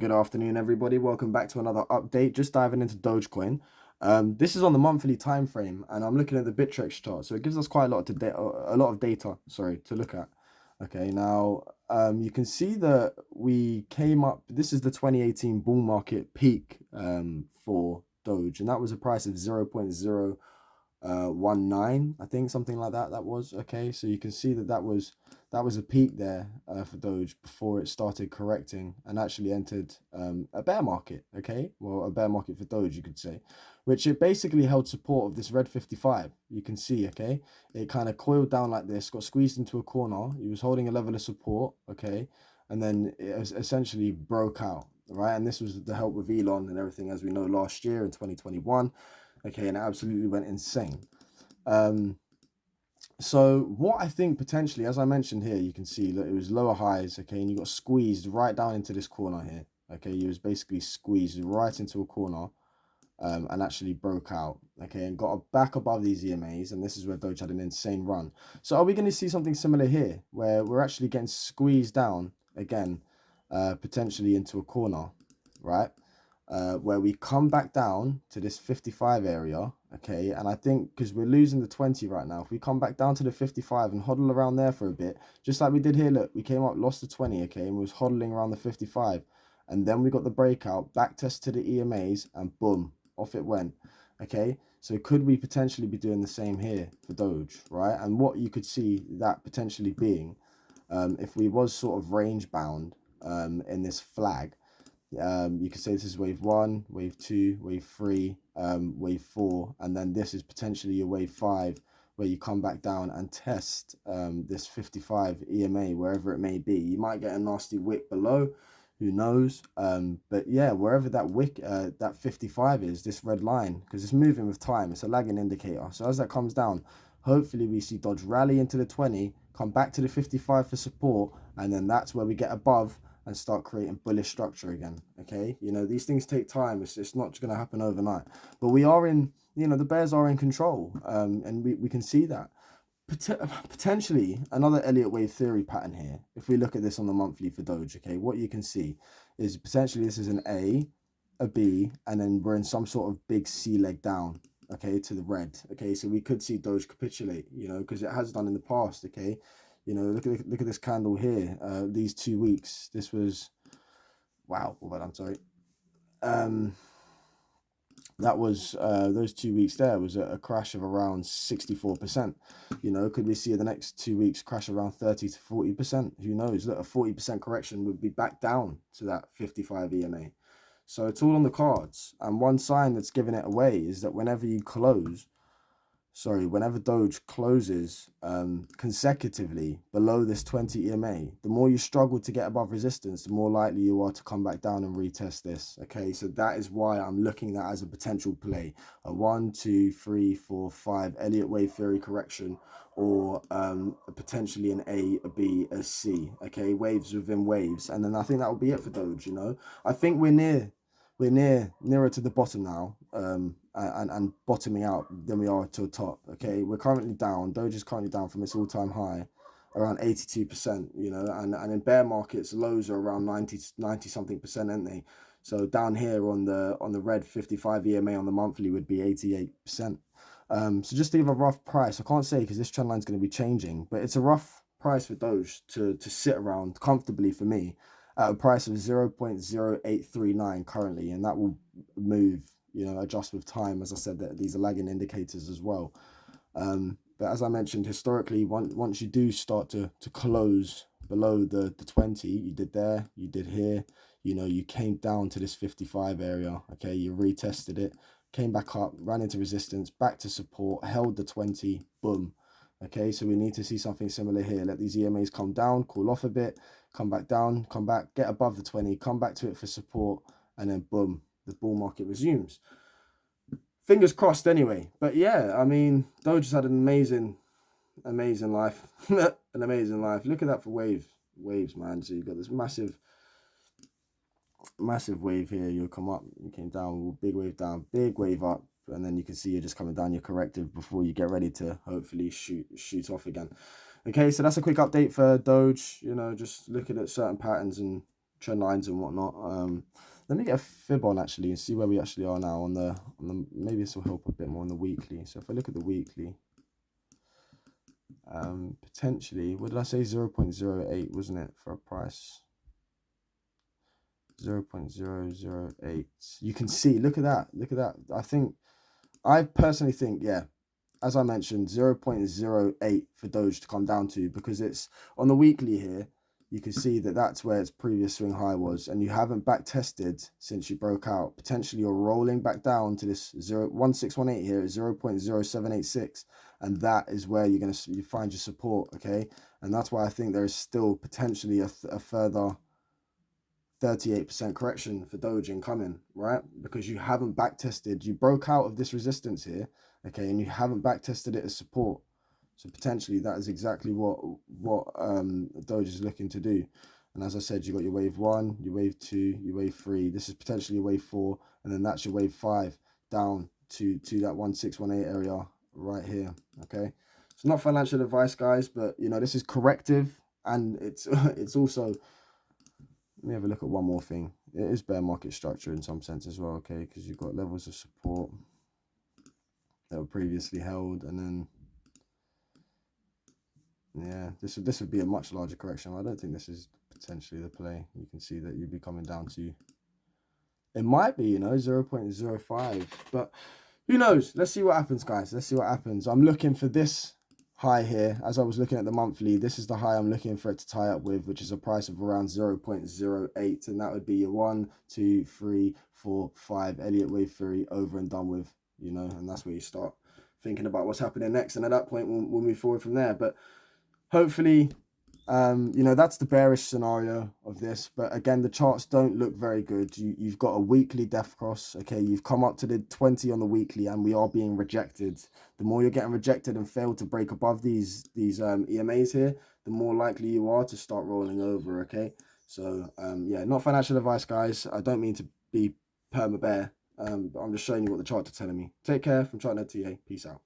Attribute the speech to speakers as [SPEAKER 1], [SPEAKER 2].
[SPEAKER 1] Good afternoon, everybody. Welcome back to another update. Just diving into Dogecoin. This is on the monthly time frame, and I'm looking at the Bittrex chart, so it gives us quite a lot of data. Sorry, to look at. Okay, now you can see that we came up. This is the 2018 bull market peak for Doge, and that was a price of 0.019, I think, something like that. That was okay. So you can see that that was a peak there for Doge before it started correcting and actually entered a bear market. Okay, well, a bear market for Doge, you could say, which it basically held support of this red 55. You can see, okay, it kind of coiled down like this, got squeezed into a corner. It was holding a level of support, okay, and then it essentially broke out, right? And this was the help with Elon and everything, as we know, last year in 2021. Okay, and it absolutely went insane. So what I think potentially, as I mentioned here, you can see that it was lower highs, okay, and you got squeezed right down into this corner here, okay. You was basically squeezed right into a corner, and actually broke out, okay, and got back above these EMAs, and this is where Doge had an insane run. So are we going to see something similar here, where we're actually getting squeezed down again, potentially into a corner, right? Where we come back down to this 55 area, okay, and I think because we're losing the 20 right now, if we come back down to the 55 and hodl around there for a bit, just like we did here, look, we came up, lost the 20, okay, and we was hodling around the 55, and then we got the breakout, back test to the EMAs, and boom, off it went, okay. So could we potentially be doing the same here for Doge, right? And what you could see that potentially being, if we was sort of range bound in this flag, you could say this is wave 1, wave 2, wave 3, wave 4, and then this is potentially your wave 5, where you come back down and test this 55 EMA, wherever it may be. You might get a nasty wick below, who knows, but yeah, wherever that wick, that 55 is, this red line, because it's moving with time, it's a lagging indicator. So as that comes down, hopefully we see Doge rally into the 20, come back to the 55 for support, and then that's where we get above and start creating bullish structure again. Okay, you know, these things take time. It's not going to happen overnight, but we are in, you know, the bears are in control, and we can see that. Potentially another Elliott wave theory pattern here. If we look at this on the monthly for Doge, okay, what you can see is potentially this is an A, a B, and then we're in some sort of big C leg down, okay, to the red. Okay, so we could see Doge capitulate, you know, because it has done in the past. Okay, you know, look at this candle here. These 2 weeks, this was, wow, well, I'm sorry, that was those 2 weeks there was a crash of around 64%. You know, could we see the next 2 weeks crash around 30 to 40%? Who knows? Look, a 40% correction would be back down to that 55 EMA. So it's all on the cards. And one sign that's giving it away is that whenever Doge closes consecutively below this 20 EMA, the more you struggle to get above resistance, the more likely you are to come back down and retest this. Okay, so that is why I'm looking at that as a potential play. A 1, 2, 3, 4, 5 Elliott wave theory correction, or potentially an A, a B, a C. Okay, waves within waves. And then I think that will be it for Doge, you know. I think we're nearer to the bottom now, and bottoming out than we are to the top. Okay, we're currently down. Doge is currently down from its all-time high, around 82%. You know, and in bear markets, lows are around 90 something percent, aren't they? So down here on the red 55 EMA on the monthly would be 88%. So just to give a rough price, I can't say because this trend line is going to be changing, but it's a rough price for Doge to sit around comfortably for me at a price of 0.0839 currently, and that will move, you know, adjust with time. As I said, that these are lagging indicators as well. But as I mentioned, historically, once you do start to close below the 20, you did there, you did here, you know, you came down to this 55 area, okay, you retested it, came back up, ran into resistance, back to support, held the 20, boom. Okay, so we need to see something similar here. Let these EMAs come down, cool off a bit, come back down, come back, get above the 20, come back to it for support, and then boom, the bull market resumes. Fingers crossed anyway. But yeah, I mean, Doge has had an amazing life. An amazing life. Look at that for waves, man. So you've got this massive wave here. You'll come up, you came down, big wave down, big wave up, and then you can see you're just coming down your corrective before you get ready to hopefully shoot off again. Okay, so that's a quick update for Doge. You know, just looking at certain patterns and trend lines and whatnot. Let me get a fib on actually and see where we actually are now on the maybe this will help a bit more on the weekly. So if I look at the weekly, potentially, what did I say? 0.08, wasn't it, for a price? 0.008. You can see, look at that. I personally think, yeah, as I mentioned, 0.08 for Doge to come down to, because it's on the weekly here. You can see that that's where its previous swing high was, and you haven't back tested since you broke out. Potentially you're rolling back down to this 0.1618 here, 0.0786, and that is where you're going to find your support, okay? And that's why I think there is still potentially a further 38% correction for Doge incoming, right? Because you haven't back tested. You broke out of this resistance here, okay, and you haven't back tested it as support. So potentially that is exactly what Doge is looking to do. And as I said, you got your wave 1, your wave 2, your wave 3. This is potentially your wave 4, and then that's your wave 5 down to that 1618 area right here. Okay, it's not financial advice, guys, but you know, this is corrective, and it's also, let me have a look at one more thing. It is bear market structure in some sense as well, okay, because you've got levels of support that were previously held, and then yeah, this would be a much larger correction. I don't think this is potentially the play. You can see that you'd be coming down to, it might be, you know, 0.05, but who knows? Let's see what happens, guys. Let's see what happens. I'm looking for this high here. As I was looking at the monthly, this is the high I'm looking for it to tie up with, which is a price of around 0.08, and that would be your 1, 2, 3, 4, 5 Elliott wave theory over and done with, you know, and that's where you start thinking about what's happening next, and at that point we'll move forward from there. But hopefully, you know, that's the bearish scenario of this. But again, the charts don't look very good. You've got a weekly death cross. Okay, you've come up to the 20 on the weekly, and we are being rejected. The more you're getting rejected and fail to break above these EMAs here, the more likely you are to start rolling over. Okay, so yeah, not financial advice, guys. I don't mean to be perma bear, but I'm just showing you what the charts are telling me. Take care from Chartnet TA. Peace out.